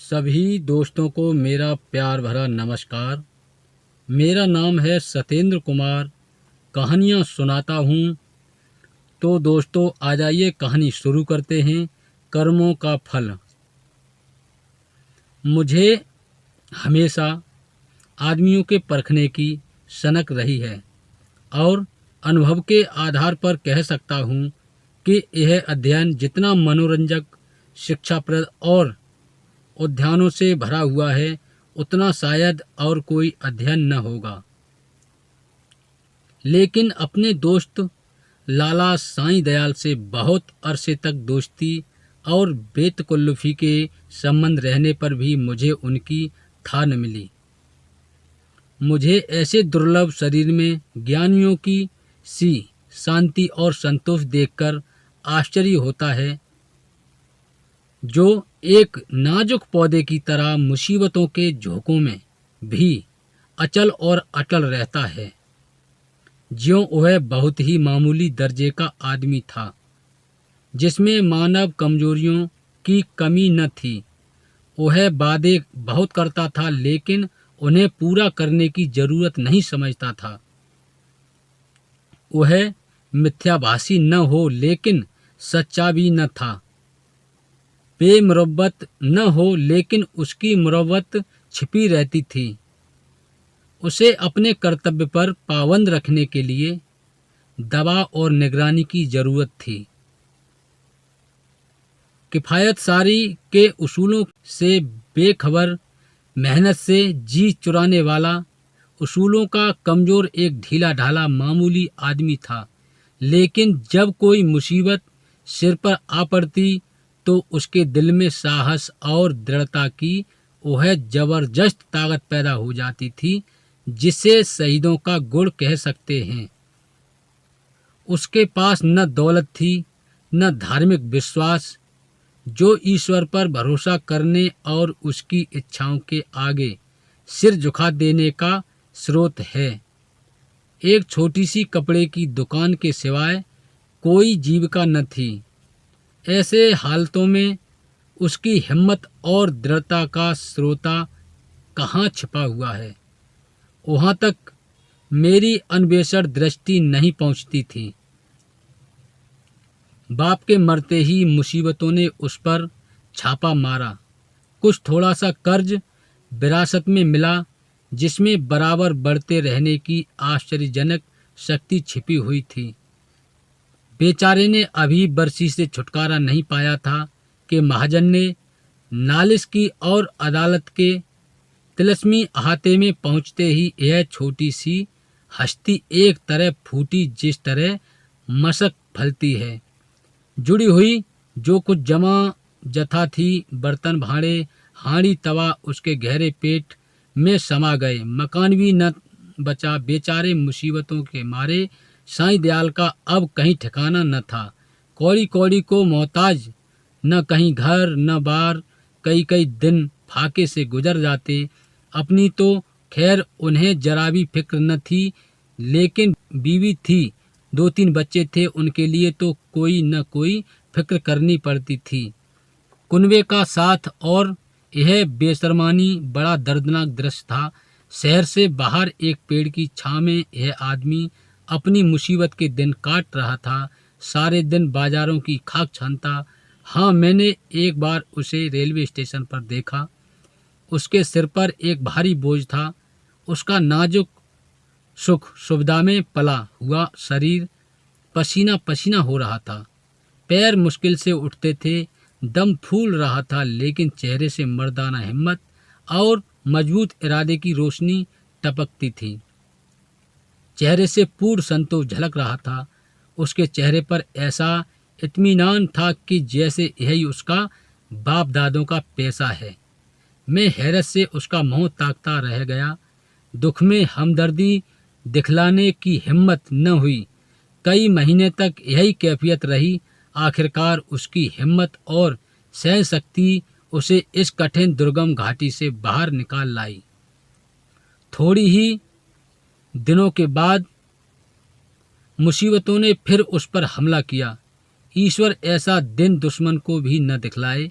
सभी दोस्तों को मेरा प्यार भरा नमस्कार। मेरा नाम है सत्येंद्र कुमार। कहानियाँ सुनाता हूँ। तो दोस्तों आ जाइए कहानी शुरू करते हैं। कर्मों का फल। मुझे हमेशा आदमियों के परखने की सनक रही है और अनुभव के आधार पर कह सकता हूँ कि यह अध्ययन जितना मनोरंजक, शिक्षाप्रद और उद्यानों से भरा हुआ है, उतना शायद और कोई अध्ययन न होगा। लेकिन अपने दोस्त लाला साईं दयाल से बहुत अरसे तक दोस्ती और बेतकल्लुफ़ी के संबंध रहने पर भी मुझे उनकी था न मिली। मुझे ऐसे दुर्लभ शरीर में ज्ञानियों की सी शांति और संतोष देखकर आश्चर्य होता है, जो एक नाजुक पौधे की तरह मुसीबतों के झोंकों में भी अचल और अटल रहता है। ज्यों वह बहुत ही मामूली दर्जे का आदमी था, जिसमें मानव कमजोरियों की कमी न थी। वह वादे बहुत करता था, लेकिन उन्हें पूरा करने की जरूरत नहीं समझता था। वह मिथ्याभाषी न हो, लेकिन सच्चा भी न था। बेमुरव्वत न हो, लेकिन उसकी मुरव्वत छिपी रहती थी। उसे अपने कर्तव्य पर पाबंद रखने के लिए दबाव और निगरानी की जरूरत थी। किफायतसारी के उसूलों से बेखबर, मेहनत से जी चुराने वाला, उसूलों का कमजोर एक ढीला ढाला मामूली आदमी था। लेकिन जब कोई मुसीबत सिर पर आ पड़ती तो उसके दिल में साहस और दृढ़ता की वह जबरदस्त ताकत पैदा हो जाती थी, जिसे शहीदों का गुण कह सकते हैं। उसके पास न दौलत थी, न धार्मिक विश्वास, जो ईश्वर पर भरोसा करने और उसकी इच्छाओं के आगे सिर झुका देने का स्रोत है। एक छोटी सी कपड़े की दुकान के सिवाय कोई जीविका न थी। ऐसे हालतों में उसकी हिम्मत और दृढ़ता का स्रोता कहाँ छिपा हुआ है, वहाँ तक मेरी अन्वेषण दृष्टि नहीं पहुँचती थी। बाप के मरते ही मुसीबतों ने उस पर छापा मारा। कुछ थोड़ा सा कर्ज विरासत में मिला, जिसमें बराबर बढ़ते रहने की आश्चर्यजनक शक्ति छिपी हुई थी। बेचारे ने अभी बरसी से छुटकारा नहीं पाया था कि महाजन ने नालिश की और अदालत के तिलस्मी अहाते में पहुंचते ही यह छोटी सी हस्ती एक तरह फूटी, जिस तरह मशक फलती है। जुड़ी हुई जो कुछ जमा जथा थी, बर्तन भांडे हांडी तवा, उसके गहरे पेट में समा गए। मकान भी न बचा। बेचारे मुसीबतों के मारे साईं दयाल का अब कहीं ठिकाना न था। कौड़ी कौड़ी को मोहताज, न कहीं घर न बार। कई कई दिन फाके से गुजर जाते। अपनी तो खैर उन्हें जरा भी फिक्र न थी, लेकिन बीवी थी, 2-3 बच्चे थे, उनके लिए तो कोई न कोई फिक्र करनी पड़ती थी। कुनबे का साथ और यह बेशर्मानी बड़ा दर्दनाक दृश्य था। शहर से बाहर एक पेड़ की छांव में यह आदमी अपनी मुसीबत के दिन काट रहा था। सारे दिन बाजारों की खाक छानता। हाँ, मैंने एक बार उसे रेलवे स्टेशन पर देखा। उसके सिर पर एक भारी बोझ था। उसका नाजुक सुख सुविधा में पला हुआ शरीर पसीना पसीना हो रहा था। पैर मुश्किल से उठते थे, दम फूल रहा था, लेकिन चेहरे से मर्दाना हिम्मत और मजबूत इरादे की रोशनी टपकती थी। चेहरे से पूर्ण संतोष झलक रहा था। उसके चेहरे पर ऐसा इत्मीनान था कि जैसे यही उसका बाप दादों का पैसा है। मैं हैरत से उसका मुंह ताकता रह गया। दुख में हमदर्दी दिखलाने की हिम्मत न हुई। कई महीने तक यही कैफियत रही। आखिरकार उसकी हिम्मत और सहन शक्ति उसे इस कठिन दुर्गम घाटी से बाहर निकाल लाई। थोड़ी ही दिनों के बाद मुसीबतों ने फिर उस पर हमला किया। ईश्वर ऐसा दिन दुश्मन को भी न दिखलाए।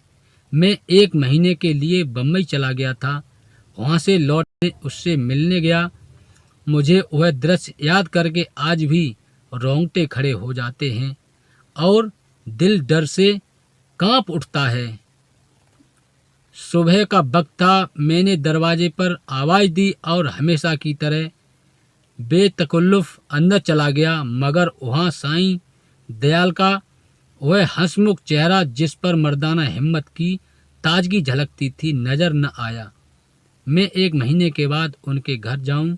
मैं 1 महीने के लिए बम्बई चला गया था। वहाँ से लौटने उससे मिलने गया। मुझे वह दृश्य याद करके आज भी रोंगटे खड़े हो जाते हैं और दिल डर से कांप उठता है। सुबह का वक्त था। मैंने दरवाजे पर आवाज़ दी और हमेशा की तरह बेतकल्लुफ़ अंदर चला गया, मगर वहाँ साईं दयाल का वह हंसमुख चेहरा जिस पर मर्दाना हिम्मत की ताजगी झलकती थी नजर न आया। मैं 1 महीने के बाद उनके घर जाऊं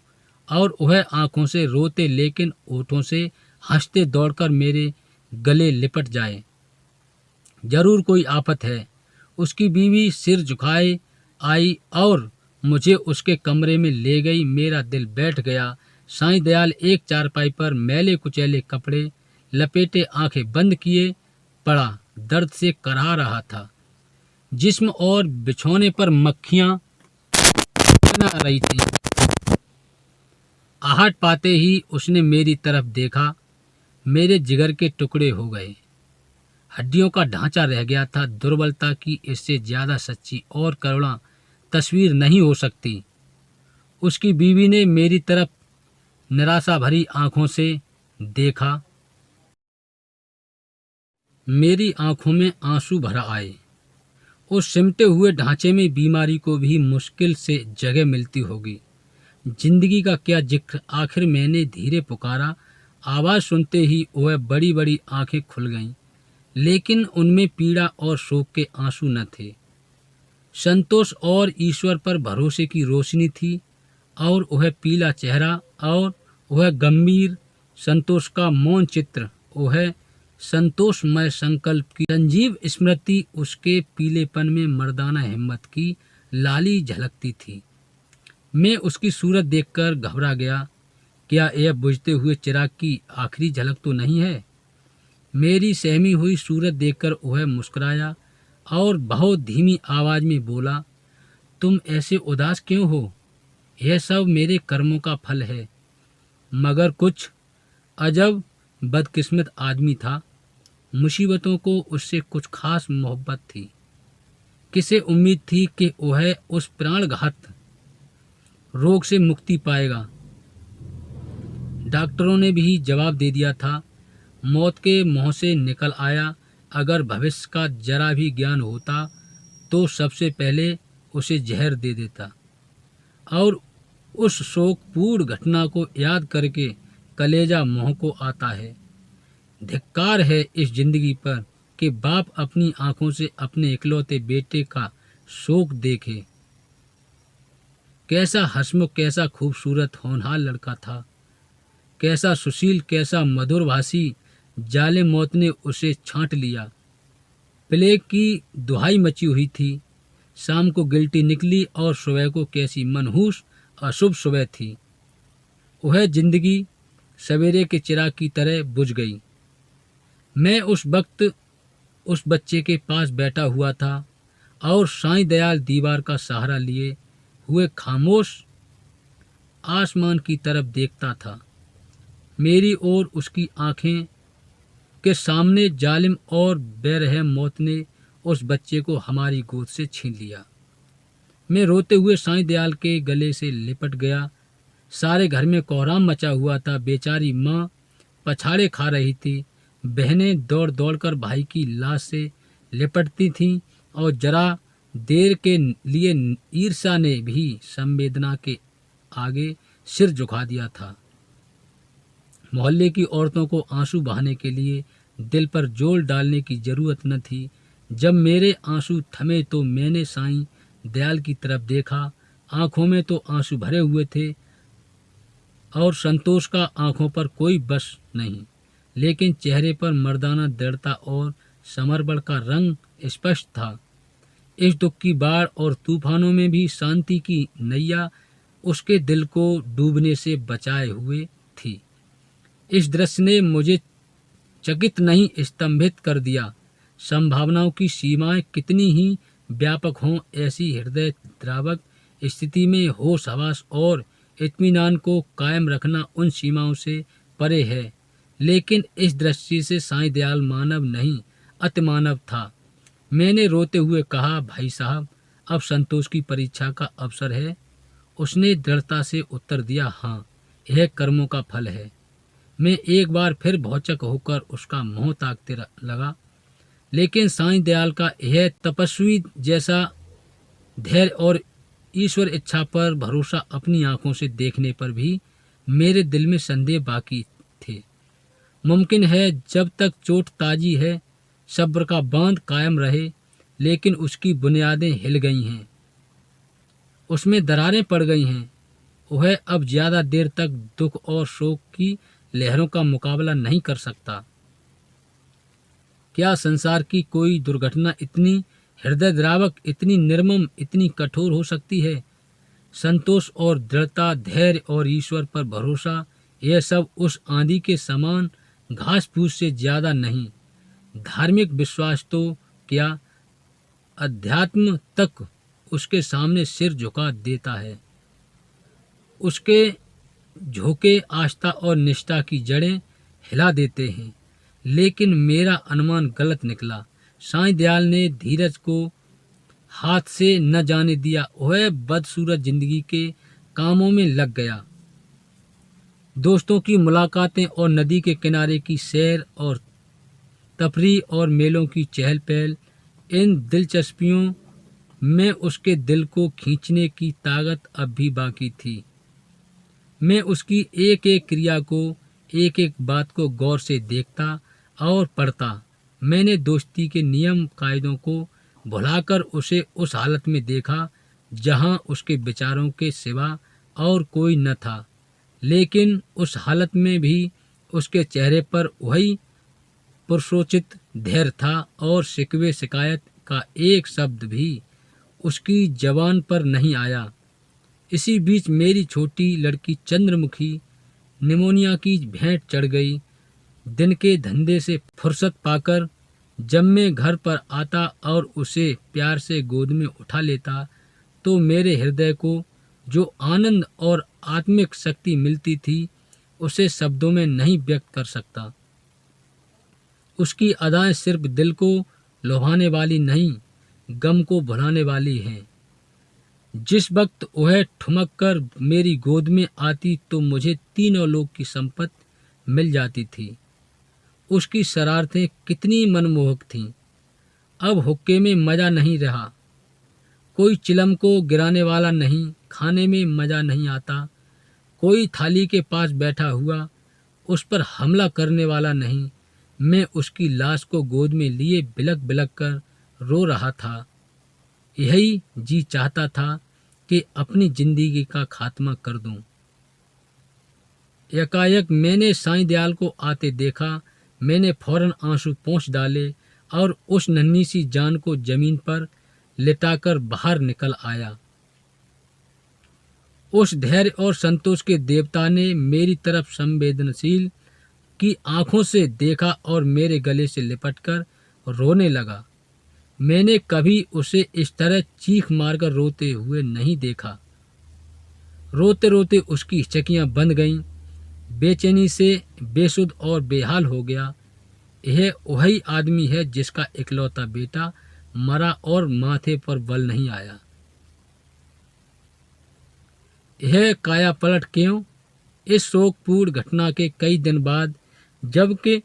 और वह आंखों से रोते लेकिन होठों से हंसते दौड़कर मेरे गले लिपट जाए। जरूर कोई आफत है। उसकी बीवी सिर झुकाए आई और मुझे उसके कमरे में ले गई। मेरा दिल बैठ गया। साईं दयाल एक चारपाई पर मैले कुचैले कपड़े लपेटे आंखें बंद किए पड़ा दर्द से कराह रहा था। जिस्म और बिछौने पर मक्खियां आ रही थीं। आहट पाते ही उसने मेरी तरफ देखा। मेरे जिगर के टुकड़े हो गए। हड्डियों का ढांचा रह गया था। दुर्बलता की इससे ज्यादा सच्ची और करुणा तस्वीर नहीं हो सकती। उसकी बीवी ने मेरी तरफ निराशा भरी आंखों से देखा। मेरी आंखों में आंसू भर आए। उस सिमटे हुए ढांचे में बीमारी को भी मुश्किल से जगह मिलती होगी। जिंदगी का क्या जिक्र। आखिर मैंने धीरे पुकारा। आवाज सुनते ही वह बड़ी बड़ी आंखें खुल गईं, लेकिन उनमें पीड़ा और शोक के आंसू न थे। संतोष और ईश्वर पर भरोसे की रोशनी थी। और वह पीला चेहरा और वह गंभीर संतोष का मौन चित्र, वह संतोषमय संकल्प की संजीव स्मृति, उसके पीलेपन में मर्दाना हिम्मत की लाली झलकती थी। मैं उसकी सूरत देखकर घबरा गया। क्या यह बुझते हुए चिराग की आखिरी झलक तो नहीं है? मेरी सहमी हुई सूरत देखकर वह मुस्कुराया और बहुत धीमी आवाज में बोला, तुम ऐसे उदास क्यों हो? यह सब मेरे कर्मों का फल है। मगर कुछ अजब बदकिस्मत आदमी था। मुसीबतों को उससे कुछ खास मोहब्बत थी। किसे उम्मीद थी कि वह उस प्राणघात रोग से मुक्ति पाएगा? डॉक्टरों ने भी जवाब दे दिया था। मौत के मुंह से निकल आया। अगर भविष्य का जरा भी ज्ञान होता तो सबसे पहले उसे जहर दे देता। और उस शोकपूर्ण घटना को याद करके कलेजा मुंह को आता है। धिक्कार है इस जिंदगी पर कि बाप अपनी आंखों से अपने इकलौते बेटे का शोक देखे। कैसा हंसमुख, कैसा खूबसूरत होनहार लड़का था। कैसा सुशील, कैसा मधुरभाषी। जालिम मौत ने उसे छांट लिया। प्लेग की दुहाई मची हुई थी। शाम को गिल्टी निकली और सुबह को कैसी मनहूस अशुभ सुबह थी। वह जिंदगी सवेरे के चिराग की तरह बुझ गई। मैं उस वक्त उस बच्चे के पास बैठा हुआ था और साईं दयाल दीवार का सहारा लिए हुए खामोश आसमान की तरफ देखता था। मेरी और उसकी आंखें के सामने जालिम और बेरहम मौत ने उस बच्चे को हमारी गोद से छीन लिया। मैं रोते हुए साईं दयाल के गले से लिपट गया। सारे घर में कोहराम मचा हुआ था। बेचारी माँ पछाड़े खा रही थी। बहनें दौड़ दौड़कर भाई की लाश से लिपटती थीं और जरा देर के लिए ईर्ष्या ने भी संवेदना के आगे सिर झुका दिया था। मोहल्ले की औरतों को आंसू बहाने के लिए दिल पर जोर डालने की जरूरत न थी। जब मेरे आंसू थमे तो मैंने साईं दयाल की तरफ देखा। आंखों में तो आंसू भरे हुए थे और संतोष का आंखों पर कोई बस नहीं, लेकिन चेहरे पर मर्दाना दृढ़ता और समर्पण का रंग स्पष्ट था। इस दुख की बाढ़ और तूफानों में भी शांति की नैया उसके दिल को डूबने से बचाए हुए थी। इस दृश्य ने मुझे चकित नहीं स्तंभित कर दिया। संभावनाओं की सीमाएं कितनी ही व्यापक हों, ऐसी हृदय द्रावक स्थिति में होश हवास और इत्मीनान को कायम रखना उन सीमाओं से परे है। लेकिन इस दृष्टि से साईं दयाल मानव नहीं अतिमानव था। मैंने रोते हुए कहा, भाई साहब, अब संतोष की परीक्षा का अवसर है। उसने दृढ़ता से उत्तर दिया, हाँ, यह कर्मों का फल है। मैं एक बार फिर भौचक होकर उसका मुंह ताकते लगा, लेकिन साईं दयाल का यह तपस्वी जैसा धैर्य और ईश्वर इच्छा पर भरोसा अपनी आंखों से देखने पर भी मेरे दिल में संदेह बाकी थे। मुमकिन है जब तक चोट ताजी है सब्र का बांध कायम रहे, लेकिन उसकी बुनियादें हिल गई हैं, उसमें दरारें पड़ गई हैं। वह अब ज्यादा देर तक दुख और शोक की लहरों का मुकाबला नहीं कर सकता। क्या संसार की कोई दुर्घटना इतनी हृदय द्रावक, इतनी निर्मम, इतनी कठोर हो सकती है? संतोष और दृढ़ता, धैर्य और ईश्वर पर भरोसा, यह सब उस आंधी के समान घास फूस से ज्यादा नहीं। धार्मिक विश्वास तो क्या, अध्यात्म तक उसके सामने सिर झुका देता है। उसके झोंके आस्था और निष्ठा की जड़ें हिला देते हैं। लेकिन मेरा अनुमान गलत निकला। साईं दयाल ने धीरज को हाथ से न जाने दिया। वह बदसूरत जिंदगी के कामों में लग गया। दोस्तों की मुलाकातें और नदी के किनारे की सैर और तफरीह और मेलों की चहल पहल, इन दिलचस्पियों में उसके दिल को खींचने की ताकत अब भी बाकी थी। मैं उसकी एक एक क्रिया को, एक एक बात को गौर से देखता और पढ़ता। मैंने दोस्ती के नियम कायदों को भुलाकर उसे उस हालत में देखा जहां उसके विचारों के सिवा और कोई न था। लेकिन उस हालत में भी उसके चेहरे पर वही पुरुषोचित धैर्य था और शिकवे शिकायत का एक शब्द भी उसकी जबान पर नहीं आया। इसी बीच मेरी छोटी लड़की चंद्रमुखी निमोनिया की भेंट चढ़ गई। दिन के धंधे से फुर्सत पाकर जब मैं घर पर आता और उसे प्यार से गोद में उठा लेता, तो मेरे हृदय को जो आनंद और आत्मिक शक्ति मिलती थी, उसे शब्दों में नहीं व्यक्त कर सकता। उसकी अदाएं सिर्फ दिल को लुभाने वाली नहीं, गम को भुलाने वाली हैं। जिस वक्त वह ठुमक कर मेरी गोद में आती तो मुझे तीनों लोक की संपत्ति मिल जाती थी। उसकी शरारतें कितनी मनमोहक थीं। अब हुक्के में मजा नहीं रहा, कोई चिलम को गिराने वाला नहीं, खाने में मजा नहीं आता, कोई थाली के पास बैठा हुआ उस पर हमला करने वाला नहीं। मैं उसकी लाश को गोद में लिए बिलक बिलक कर रो रहा था। यही जी चाहता था कि अपनी जिंदगी का खात्मा कर दूं। एकाएक मैंने साईं दयाल को आते देखा। मैंने फौरन आंसू पोंछ डाले और उस नन्ही सी जान को जमीन पर लिटाकर बाहर निकल आया। उस धैर्य और संतोष के देवता ने मेरी तरफ संवेदनशील की आंखों से देखा और मेरे गले से लिपटकर रोने लगा। मैंने कभी उसे इस तरह चीख मारकर रोते हुए नहीं देखा। रोते रोते उसकी हिचकियां बंद गईं। बेचैनी से बेसुध और बेहाल हो गया। यह वही आदमी है जिसका इकलौता बेटा मरा और माथे पर बल नहीं आया। यह काया पलट क्यों? इस शोकपूर्ण घटना के कई दिन बाद, जबकि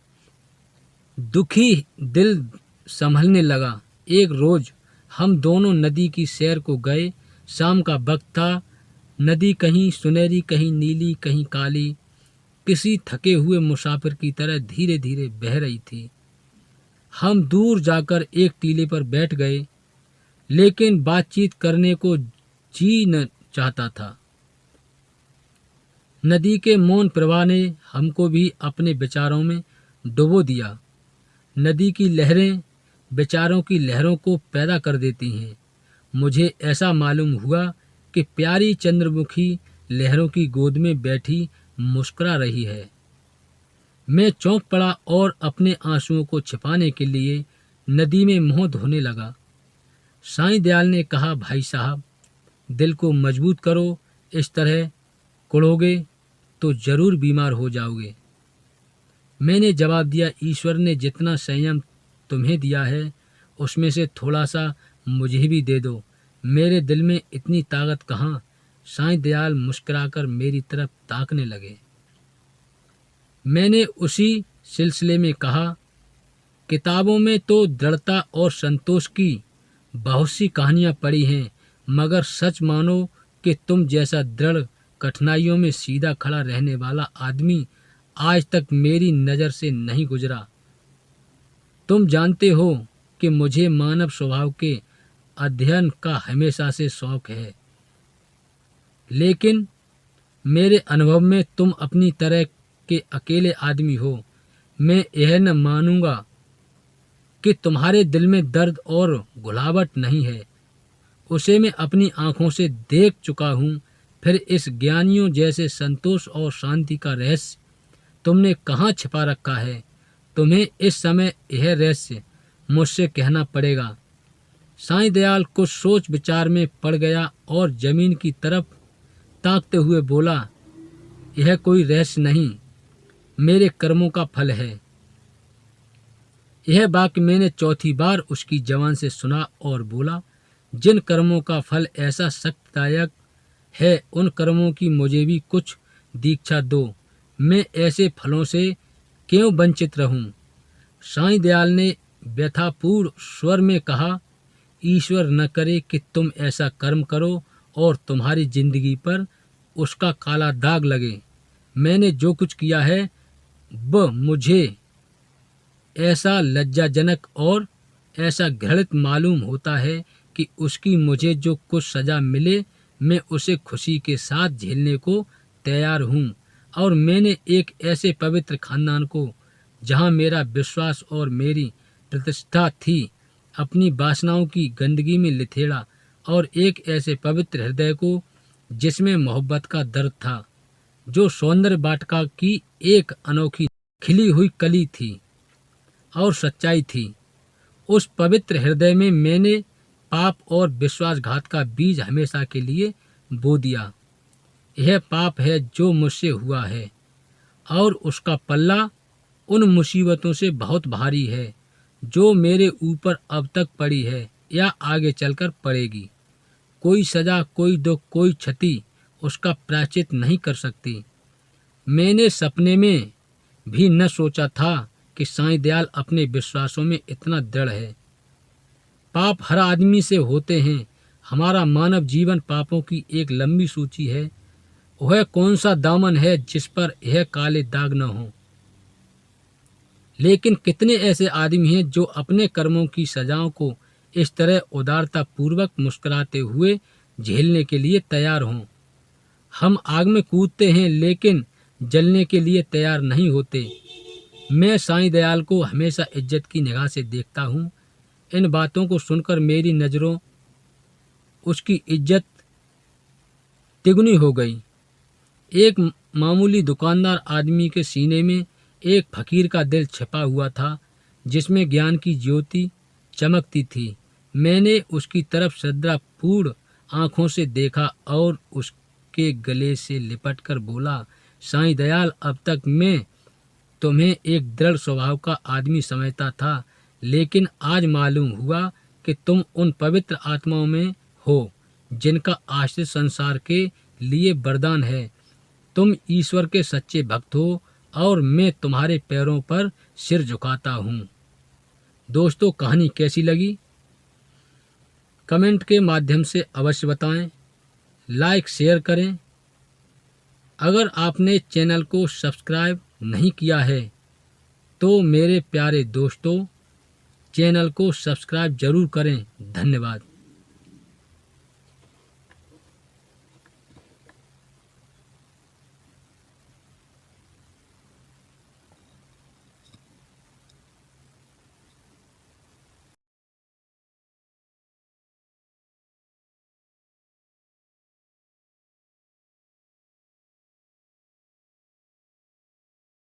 दुखी दिल संभलने लगा, एक रोज हम दोनों नदी की सैर को गए। शाम का वक्त था। नदी कहीं सुनहरी, कहीं नीली, कहीं काली, किसी थके हुए मुसाफिर की तरह धीरे धीरे बह रही थी। हम दूर जाकर एक टीले पर बैठ गए, लेकिन बातचीत करने को जी न चाहता था। नदी के मौन प्रवाह ने हमको भी अपने विचारों में डुबो दिया। नदी की लहरें विचारों की लहरों को पैदा कर देती हैं। मुझे ऐसा मालूम हुआ कि प्यारी चंद्रमुखी लहरों की गोद में बैठी मुस्कुरा रही है। मैं चौंक पड़ा और अपने आंसुओं को छिपाने के लिए नदी में मुंह धोने लगा। साईं दयाल ने कहा, भाई साहब, दिल को मजबूत करो, इस तरह कुढ़ोगे तो जरूर बीमार हो जाओगे। मैंने जवाब दिया, ईश्वर ने जितना संयम तुम्हें दिया है उसमें से थोड़ा सा मुझे भी दे दो। मेरे दिल में इतनी ताकत कहाँ। साईं दयाल मुस्कुराकर मेरी तरफ ताकने लगे। मैंने उसी सिलसिले में कहा, किताबों में तो दृढ़ता और संतोष की बहुत सी कहानियां पढ़ी हैं, मगर सच मानो कि तुम जैसा दृढ़ कठिनाइयों में सीधा खड़ा रहने वाला आदमी आज तक मेरी नज़र से नहीं गुजरा। तुम जानते हो कि मुझे मानव स्वभाव के अध्ययन का हमेशा से शौक है, लेकिन मेरे अनुभव में तुम अपनी तरह के अकेले आदमी हो। मैं यह न मानूंगा कि तुम्हारे दिल में दर्द और घुलावट नहीं है। उसे मैं अपनी आंखों से देख चुका हूँ। फिर इस ज्ञानियों जैसे संतोष और शांति का रहस्य तुमने कहाँ छिपा रखा है? तुम्हें इस समय यह रहस्य मुझसे कहना पड़ेगा। साईं दयाल कुछ सोच विचार में पड़ गया और जमीन की तरफ ताकते हुए बोला, यह कोई रहस्य नहीं, मेरे कर्मों का फल है। यह वाक्य मैंने चौथी बार उसकी जबान से सुना और बोला, जिन कर्मों का फल ऐसा शक्तिदायक है, उन कर्मों की मुझे भी कुछ दीक्षा दो। मैं ऐसे फलों से क्यों वंचित रहूं? साईं दयाल ने व्यथापूर्ण स्वर में कहा, ईश्वर न करे कि तुम ऐसा कर्म करो और तुम्हारी जिंदगी पर उसका काला दाग लगे। मैंने जो कुछ किया है वह मुझे ऐसा लज्जाजनक और ऐसा घृणित मालूम होता है कि उसकी मुझे जो कुछ सजा मिले मैं उसे खुशी के साथ झेलने को तैयार हूँ। और मैंने एक ऐसे पवित्र खानदान को, जहाँ मेरा विश्वास और मेरी प्रतिष्ठा थी, अपनी वासनाओं की गंदगी में लिथेड़ा, और एक ऐसे पवित्र हृदय को जिसमें मोहब्बत का दर्द था, जो सौंदर्य वाटिका की एक अनोखी खिली हुई कली थी और सच्चाई थी। उस पवित्र हृदय में मैंने पाप और विश्वासघात का बीज हमेशा के लिए बो दिया। यह पाप है जो मुझसे हुआ है, और उसका पल्ला उन मुसीबतों से बहुत भारी है जो मेरे ऊपर अब तक पड़ी है या आगे चलकर पड़ेगी। कोई सजा, कोई दुख, कोई क्षति उसका प्रायश्चित नहीं कर सकती। मैंने सपने में भी न सोचा था कि साईं दयाल अपने विश्वासों में इतना दृढ़ है। पाप हर आदमी से होते हैं। हमारा मानव जीवन पापों की एक लंबी सूची है। वह कौन सा दामन है जिस पर यह काले दाग न हो? लेकिन कितने ऐसे आदमी हैं जो अपने कर्मों की सजाओं को इस तरह उदारता पूर्वक मुस्कुराते हुए झेलने के लिए तैयार हों। हम आग में कूदते हैं लेकिन जलने के लिए तैयार नहीं होते। मैं साईं दयाल को हमेशा इज्जत की निगाह से देखता हूँ। इन बातों को सुनकर मेरी नज़रों उसकी इज्जत तिगुनी हो गई। एक मामूली दुकानदार आदमी के सीने में एक फकीर का दिल छिपा हुआ था, जिसमें ज्ञान की ज्योति चमकती थी। मैंने उसकी तरफ श्रद्धापूर्ण आंखों से देखा और उसके गले से लिपटकर बोला, साईं दयाल, अब तक मैं तुम्हें एक दृढ़ स्वभाव का आदमी समझता था, लेकिन आज मालूम हुआ कि तुम उन पवित्र आत्माओं में हो जिनका आश्रय संसार के लिए वरदान है। तुम ईश्वर के सच्चे भक्त हो और मैं तुम्हारे पैरों पर सिर झुकाता हूँ। दोस्तों, कहानी कैसी लगी कमेंट के माध्यम से अवश्य बताएं। लाइक शेयर करें। अगर आपने चैनल को सब्सक्राइब नहीं किया है तो मेरे प्यारे दोस्तों, चैनल को सब्सक्राइब जरूर करें। धन्यवाद।